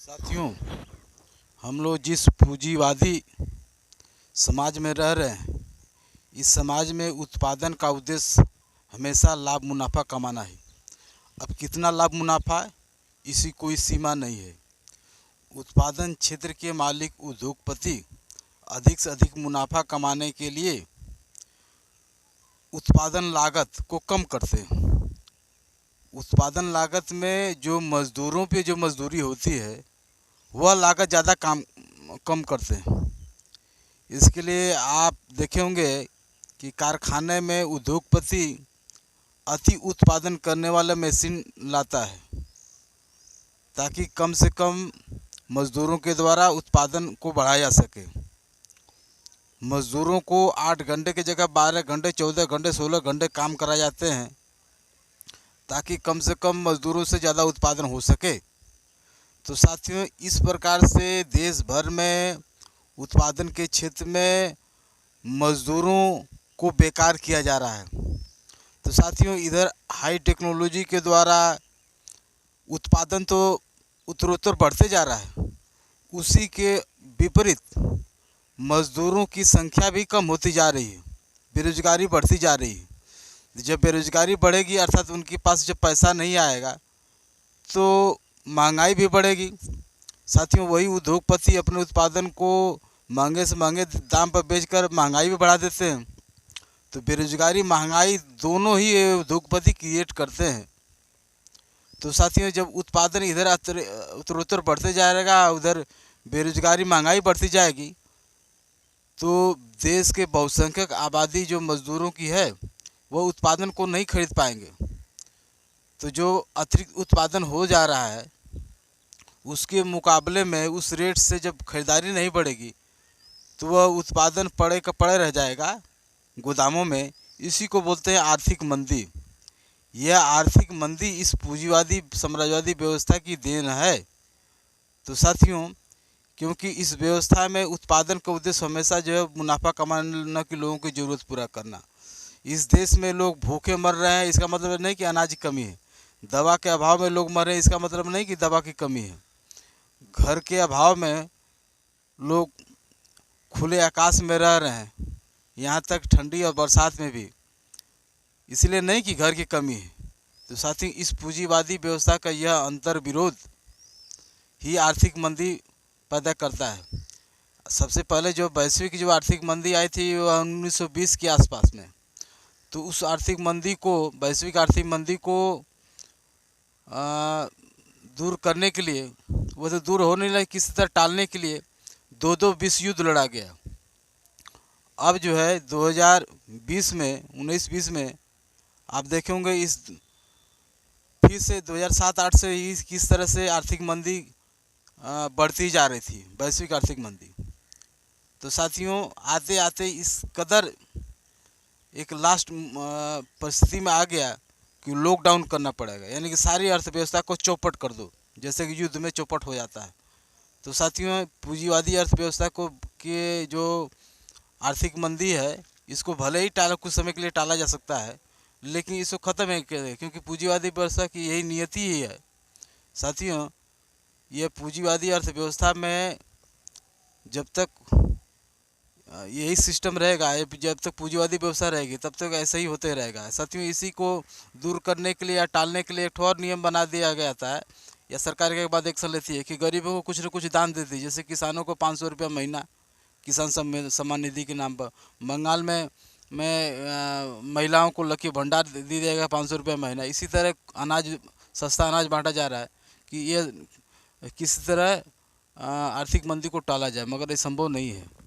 साथियों, हम लोग जिस पूंजीवादी समाज में रह रहे हैं, इस समाज में उत्पादन का उद्देश्य हमेशा लाभ मुनाफा कमाना है। अब कितना लाभ मुनाफा है, इसी कोई सीमा नहीं है। उत्पादन क्षेत्र के मालिक उद्योगपति अधिक से अधिक मुनाफा कमाने के लिए उत्पादन लागत को कम करते हैं। उत्पादन लागत में जो मज़दूरों पे जो मजदूरी होती है, वह लागत ज़्यादा कम करते हैं। इसके लिए आप देखे होंगे कि कारखाने में उद्योगपति अति उत्पादन करने वाला मशीन लाता है, ताकि कम से कम मज़दूरों के द्वारा उत्पादन को बढ़ाया जा सके। मज़दूरों को 8 घंटे की जगह 12 घंटे, 14 घंटे, 16 घंटे काम कराए जाते हैं, ताकि कम से कम मज़दूरों से ज़्यादा उत्पादन हो सके। तो साथियों, इस प्रकार से देश भर में उत्पादन के क्षेत्र में मज़दूरों को बेकार किया जा रहा है। तो साथियों, इधर हाई टेक्नोलॉजी के द्वारा उत्पादन तो उत्तरोत्तर बढ़ते जा रहा है, उसी के विपरीत मज़दूरों की संख्या भी कम होती जा रही है, बेरोजगारी बढ़ती जा रही है। जब बेरोजगारी बढ़ेगी, अर्थात उनके पास जब पैसा नहीं आएगा, तो महंगाई भी बढ़ेगी। साथियों, वही उद्योगपति अपने उत्पादन को महंगे से महंगे दाम पर बेचकर महंगाई भी बढ़ा देते हैं। तो बेरोजगारी, महंगाई दोनों ही उद्योगपति क्रिएट करते हैं। तो साथियों, जब उत्पादन इधर उत्तरोत्तर बढ़ते जाएगा, उधर बेरोजगारी, महंगाई बढ़ती जाएगी, तो देश के बहुसंख्यक आबादी जो मज़दूरों की है, वह उत्पादन को नहीं खरीद पाएंगे। तो जो अतिरिक्त उत्पादन हो जा रहा है, उसके मुकाबले में उस रेट से जब खरीदारी नहीं बढ़ेगी, तो वह उत्पादन पड़े का पड़े रह जाएगा गोदामों में। इसी को बोलते हैं आर्थिक मंदी। यह आर्थिक मंदी इस पूंजीवादी साम्राज्यवादी व्यवस्था की देन है। तो साथियों, क्योंकि इस व्यवस्था में उत्पादन का उद्देश्य हमेशा जो है मुनाफा कमाने के लोगों की ज़रूरत पूरा करना। इस देश में लोग भूखे मर रहे हैं, इसका मतलब नहीं कि अनाज की कमी है। दवा के अभाव में लोग मर रहे हैं, इसका मतलब नहीं कि दवा की कमी है। घर के अभाव में लोग खुले आकाश में रह रहे हैं, यहाँ तक ठंडी और बरसात में भी, इसलिए नहीं कि घर की कमी है। तो साथ ही इस पूंजीवादी व्यवस्था का यह अंतर विरोध ही आर्थिक मंदी पैदा करता है। सबसे पहले जो वैश्विक जो आर्थिक मंदी आई थी, वह 1920 के आसपास में। तो उस आर्थिक मंदी को, वैश्विक आर्थिक मंदी को दूर करने के लिए, वो तो दूर होने लगे, किसी तरह टालने के लिए 2 विश्व युद्ध लड़ा गया। अब जो है 2020 में, 19-20 में आप देखे होंगे, इस फिर से 2007-8 से किस तरह से आर्थिक मंदी बढ़ती जा रही थी, वैश्विक आर्थिक मंदी। तो साथियों, आते आते इस कदर एक लास्ट परिस्थिति में आ गया कि लॉकडाउन करना पड़ेगा, यानी कि सारी अर्थव्यवस्था को चौपट कर दो, जैसे कि युद्ध में चौपट हो जाता है। तो साथियों, पूंजीवादी अर्थव्यवस्था को के जो आर्थिक मंदी है, इसको भले ही कुछ समय के लिए टाला जा सकता है, लेकिन इसको ख़त्म है, क्योंकि पूंजीवादी व्यवस्था की यही नियति ही है। साथियों, यह पूंजीवादी अर्थव्यवस्था में जब तक यही सिस्टम रहेगा, जब तक पूंजीवादी व्यवस्था रहेगी, तब तक ऐसा ही होते रहेगा। साथियों, इसी को दूर करने के लिए या टालने के लिए एक और नियम बना दिया गया था, या सरकार के बाद एक्शन लेती है कि गरीबों को कुछ न कुछ दान देती है। जैसे किसानों को 500 रुपया महीना किसान सम्मान निधि के नाम पर। बंगाल में महिलाओं को लकी भंडार दी जाएगा 500 रुपया महीना। इसी तरह अनाज, सस्ता अनाज बांटा जा रहा है कि ये किसी तरह आर्थिक मंदी को टाला जाए, मगर ये संभव नहीं है।